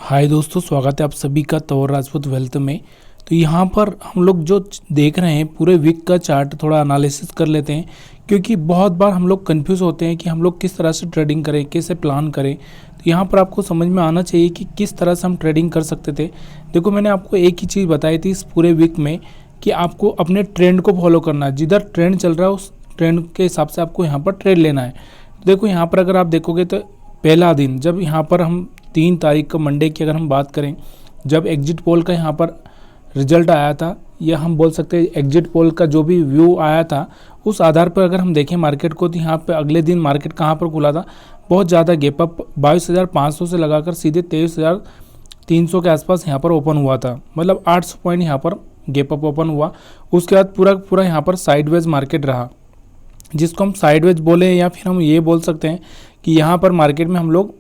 हाय दोस्तों, स्वागत है आप सभी का तौर राजपूत वेल्थ में। तो यहाँ पर हम लोग जो देख रहे हैं पूरे वीक का चार्ट थोड़ा एनालिसिस कर लेते हैं, क्योंकि बहुत बार हम लोग कंफ्यूज होते हैं कि हम लोग किस तरह से ट्रेडिंग करें, कैसे प्लान करें। तो यहाँ पर आपको समझ में आना चाहिए कि किस तरह से हम ट्रेडिंग कर सकते थे। देखो, मैंने आपको एक ही चीज़ बताई थी इस पूरे वीक में कि आपको अपने ट्रेंड को फॉलो करना है। जिधर ट्रेंड चल रहा है उस ट्रेंड के हिसाब से आपको यहाँ पर ट्रेड लेना है। देखो, यहाँ पर अगर आप देखोगे तो पहला दिन जब यहाँ पर हम 3 तारीख को मंडे की अगर हम बात करें, जब एग्जिट पोल का यहाँ पर रिजल्ट आया था, या हम बोल सकते हैं एग्जिट पोल का जो भी व्यू आया था, उस आधार पर अगर हम देखें मार्केट को, तो यहाँ पे अगले दिन मार्केट कहाँ पर खुला था, बहुत ज़्यादा गैप अप 22,500 से लगाकर सीधे 23,300 के आसपास यहाँ पर ओपन हुआ था। मतलब 800 पॉइंट यहाँ पर गैप अप ओपन हुआ। उसके बाद पूरा यहाँ पर साइडवेज मार्केट रहा, जिसको हम साइडवेज बोले, या फिर हम ये बोल सकते हैं कि यहाँ पर मार्केट में हम लोग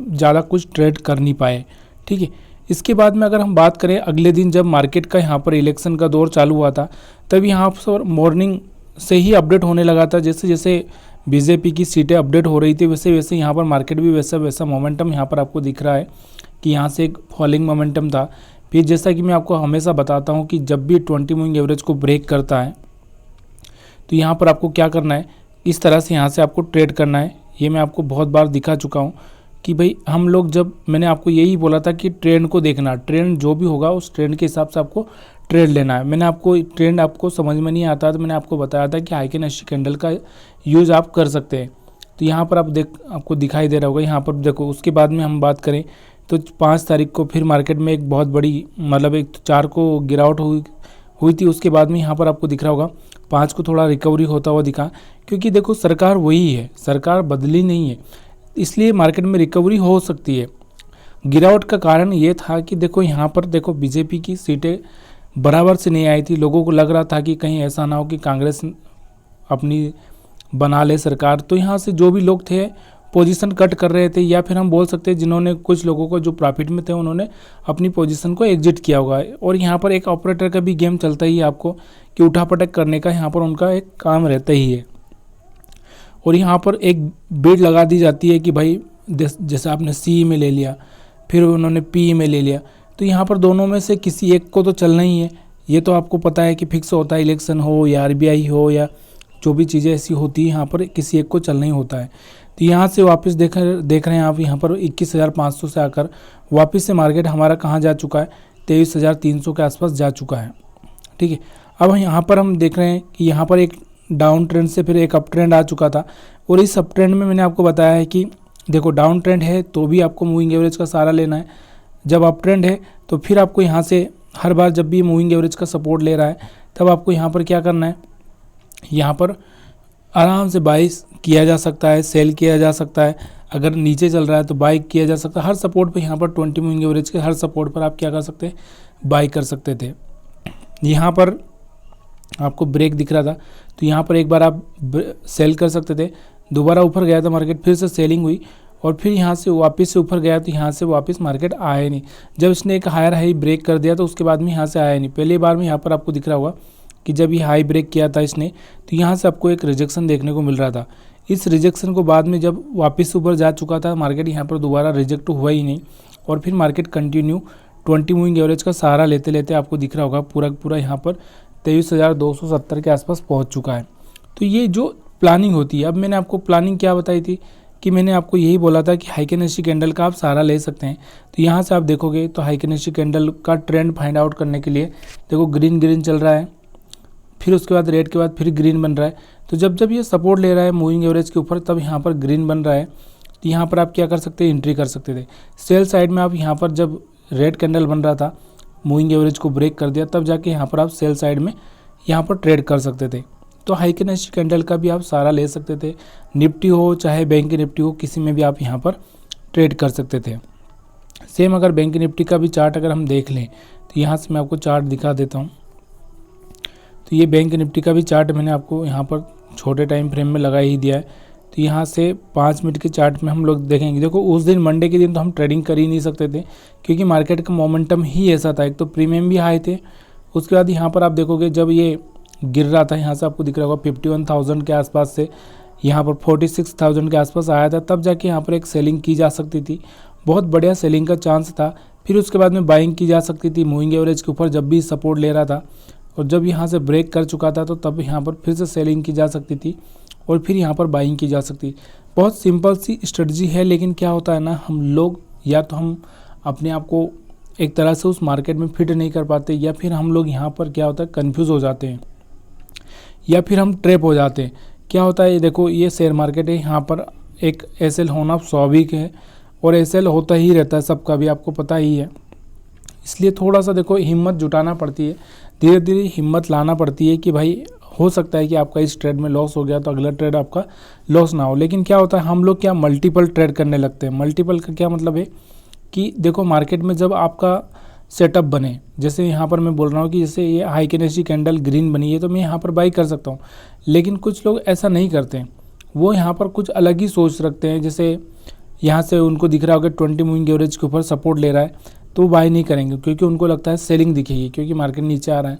ज़्यादा कुछ ट्रेड कर नहीं पाए। ठीक है, इसके बाद में अगर हम बात करें अगले दिन जब मार्केट का यहाँ पर इलेक्शन का दौर चालू हुआ था, तब यहाँ पर मॉर्निंग से ही अपडेट होने लगा था। जैसे जैसे बीजेपी की सीटें अपडेट हो रही थी, वैसे वैसे यहाँ पर मार्केट भी वैसा मोमेंटम यहाँ पर आपको दिख रहा है कि यहाँ से एक फॉलिंग मोमेंटम था। फिर जैसा कि मैं आपको हमेशा बताता हूँ कि जब भी 20 मूविंग एवरेज को ब्रेक करता है तो यहाँ पर आपको क्या करना है, इस तरह से यहाँ से आपको ट्रेड करना है। ये मैं आपको बहुत बार दिखा चुका हूँ कि भाई हम लोग, जब मैंने आपको यही बोला था कि ट्रेंड को देखना, ट्रेंड जो भी होगा उस ट्रेंड के हिसाब से आपको ट्रेड लेना है। मैंने आपको ट्रेंड आपको समझ में नहीं आता तो मैंने आपको बताया था कि हाइकिन 80 कैंडल का यूज़ आप कर सकते हैं। तो यहाँ पर आपको दिखाई दे रहा होगा, यहाँ पर देखो। उसके बाद में हम बात करें तो 5 तारीख को फिर मार्केट में एक बहुत बड़ी, मतलब एक 4 को गिरावट हुई थी। उसके बाद में यहाँ पर आपको दिख रहा होगा 5 को थोड़ा रिकवरी होता हुआ दिखा, क्योंकि देखो सरकार वही है, सरकार बदली नहीं है, इसलिए मार्केट में रिकवरी हो सकती है। गिरावट का कारण ये था कि देखो यहाँ पर देखो बीजेपी की सीटें बराबर से नहीं आई थी। लोगों को लग रहा था कि कहीं ऐसा ना हो कि कांग्रेस अपनी बना ले सरकार। तो यहाँ से जो भी लोग थे पोजीशन कट कर रहे थे, या फिर हम बोल सकते हैं जिन्होंने, कुछ लोगों को जो प्रॉफिट में थे उन्होंने अपनी पोजीशन को एग्जिट किया होगा। और यहाँ पर एक ऑपरेटर का भी गेम चलता ही है आपको कि उठापटक करने का यहाँ पर उनका एक काम रहता ही है। और यहाँ पर एक बिड लगा दी जाती है कि भाई जैसे आपने सी में ले लिया, फिर उन्होंने पी में ले लिया, तो यहाँ पर दोनों में से किसी एक को तो चलना ही है। ये तो आपको पता है कि फिक्स होता है, इलेक्शन हो या आरबीआई हो या जो भी चीज़ें ऐसी होती है, यहाँ पर किसी एक को चलना ही होता है। तो यहाँ से वापस देख रहे हैं आप, यहाँ पर 21,500 से आकर वापस से मार्केट हमारा कहाँ जा चुका है, 23,300 के आसपास जा चुका है। ठीक है, अब यहाँ पर हम देख रहे हैं कि यहाँ पर एक डाउन ट्रेंड से फिर एक अप ट्रेंड आ चुका था। और इस अप ट्रेंड में मैंने आपको बताया है कि देखो डाउन ट्रेंड है तो भी आपको मूविंग एवरेज का सहारा लेना है। जब अप ट्रेंड है तो फिर आपको यहाँ से हर बार जब भी मूविंग एवरेज का सपोर्ट ले रहा है, तब आपको यहाँ पर क्या करना है, यहाँ पर आराम से बाई किया जा सकता है, सेल किया जा सकता है। अगर नीचे चल रहा है तो बाई किया जा सकता है। हर सपोर्ट पे यहाँ पर 20 मूविंग एवरेज के हर सपोर्ट पर आप क्या कर सकते हैं, बाई कर सकते थे। यहाँ पर आपको ब्रेक दिख रहा था तो यहाँ पर एक बार आप सेल कर सकते थे। दोबारा ऊपर गया था मार्केट, फिर से सेलिंग हुई और फिर यहाँ से वापस से ऊपर गया तो यहाँ से वापस मार्केट आया नहीं। जब इसने एक हायर हाई ब्रेक कर दिया तो उसके बाद में यहाँ से आया नहीं। पहली बार में यहाँ पर आपको दिख रहा होगा कि जब ये हाई ब्रेक किया था इसने, तो यहाँ से आपको एक रिजेक्शन देखने को मिल रहा था। इस रिजेक्शन को बाद में जब वापस ऊपर जा चुका था मार्केट, यहाँ पर दोबारा रिजेक्ट हुआ ही नहीं और फिर मार्केट कंटिन्यू 20 मूविंग एवरेज का सहारा लेते लेते आपको दिख रहा होगा पूरा यहाँ पर 23,270 के आसपास पहुँच चुका है। तो ये जो प्लानिंग होती है, अब मैंने आपको प्लानिंग क्या बताई थी कि मैंने आपको यही बोला था कि हाइकिन 80 कैंडल का आप सहारा ले सकते हैं। तो यहाँ से आप देखोगे तो हाइकिन 80 कैंडल का ट्रेंड फाइंड आउट करने के लिए देखो ग्रीन चल रहा है, फिर उसके बाद रेड के बाद फिर ग्रीन बन रहा है। तो जब ये सपोर्ट ले रहा है मूविंग एवरेज के ऊपर, तब यहाँ पर ग्रीन बन रहा है। तो यहाँ पर आप क्या कर सकते हैं, एंट्री कर सकते थे। सेल साइड में आप यहाँ पर जब रेड कैंडल बन रहा था, मूविंग एवरेज को ब्रेक कर दिया, तब जाके यहाँ पर आप सेल साइड में यहाँ पर ट्रेड कर सकते थे। तो हाइकिन 80 कैंडल का भी आप सहारा ले सकते थे। निफ्टी हो चाहे बैंक निफ्टी हो, किसी में भी आप यहाँ पर ट्रेड कर सकते थे। सेम अगर बैंक निफ्टी का भी चार्ट अगर हम देख लें तो यहाँ से मैं आपको चार्ट दिखा देता हूँ। तो ये बैंक निफ्टी का भी चार्ट मैंने आपको यहाँ पर छोटे टाइम फ्रेम में लगा ही दिया है। तो यहाँ से 5 मिनट के चार्ट में हम लोग देखेंगे। देखो उस दिन मंडे के दिन तो हम ट्रेडिंग कर ही नहीं सकते थे, क्योंकि मार्केट का मोमेंटम ही ऐसा था। एक तो प्रीमियम भी हाई थे, उसके बाद यहाँ पर आप देखोगे जब ये गिर रहा था, यहाँ से आपको दिख रहा होगा 51,000 के आसपास से यहाँ पर 46,000 के आसपास आया था, तब जाके यहाँ पर एक सेलिंग की जा सकती थी। बहुत बढ़िया सेलिंग का चांस था। फिर उसके बाद में बाइंग की जा सकती थी मूविंग एवरेज के ऊपर जब भी सपोर्ट ले रहा था, और जब यहाँ से ब्रेक कर चुका था तो तब यहाँ पर फिर से सेलिंग की जा सकती थी और फिर यहाँ पर बाइंग की जा सकती। बहुत सिंपल सी स्ट्रेटजी है, लेकिन क्या होता है ना, हम लोग या तो हम अपने आप को एक तरह से उस मार्केट में फिट नहीं कर पाते, या फिर हम लोग यहाँ पर क्या होता है कंफ्यूज हो जाते हैं, या फिर हम ट्रैप हो जाते हैं। क्या होता है, ये देखो ये शेयर मार्केट है, यहाँ पर एक एसएल होना स्वाभाविक है और एसएल होता ही रहता है सबका, भी आपको पता ही है। इसलिए थोड़ा सा देखो हिम्मत जुटाना पड़ती है, धीरे धीरे हिम्मत लाना पड़ती है कि भाई हो सकता है कि आपका इस ट्रेड में लॉस हो गया तो अगला ट्रेड आपका लॉस ना हो। लेकिन क्या होता है, हम लोग क्या मल्टीपल ट्रेड करने लगते हैं। मल्टीपल का क्या मतलब है कि देखो मार्केट में जब आपका सेटअप बने, जैसे यहाँ पर मैं बोल रहा हूँ कि जैसे ये हाई कैंडल कैंडल ग्रीन बनी है तो मैं यहाँ पर बाई कर सकता हूँ, लेकिन कुछ लोग ऐसा नहीं करते हैं, वो यहाँ पर कुछ अलग ही सोच रखते हैं। जैसे यहाँ से उनको दिख रहा होगा 20 मूविंग एवरेज के ऊपर सपोर्ट ले रहा है तो वो बाई नहीं करेंगे, क्योंकि उनको लगता है सेलिंग दिखेगी, क्योंकि मार्केट नीचे आ रहा है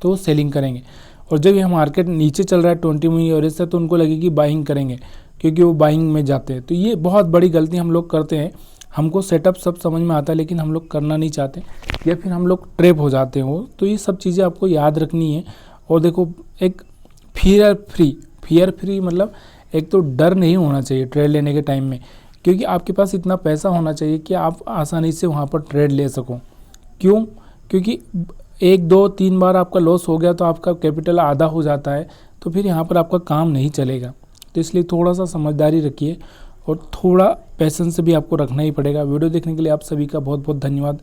तो वो सेलिंग करेंगे। और जब ये मार्केट नीचे चल रहा है 20 मूविंग एवरेज से तो उनको लगेगी बाइंग करेंगे, क्योंकि वो बाइंग में जाते हैं। तो ये बहुत बड़ी गलती हम लोग करते हैं। हमको सेटअप सब समझ में आता है, लेकिन हम लोग करना नहीं चाहते, या फिर हम लोग ट्रैप हो जाते हैं वो। तो ये सब चीज़ें आपको याद रखनी है। और देखो एक फियर फ्री मतलब एक तो डर नहीं होना चाहिए ट्रेड लेने के टाइम में, क्योंकि आपके पास इतना पैसा होना चाहिए कि आप आसानी से वहाँ पर ट्रेड ले सको। क्यों? क्योंकि 1 2 3 बार आपका लॉस हो गया तो आपका कैपिटल आधा हो जाता है, तो फिर यहाँ पर आपका काम नहीं चलेगा। तो इसलिए थोड़ा सा समझदारी रखिए और थोड़ा पैसेंस भी आपको रखना ही पड़ेगा। वीडियो देखने के लिए आप सभी का बहुत बहुत धन्यवाद।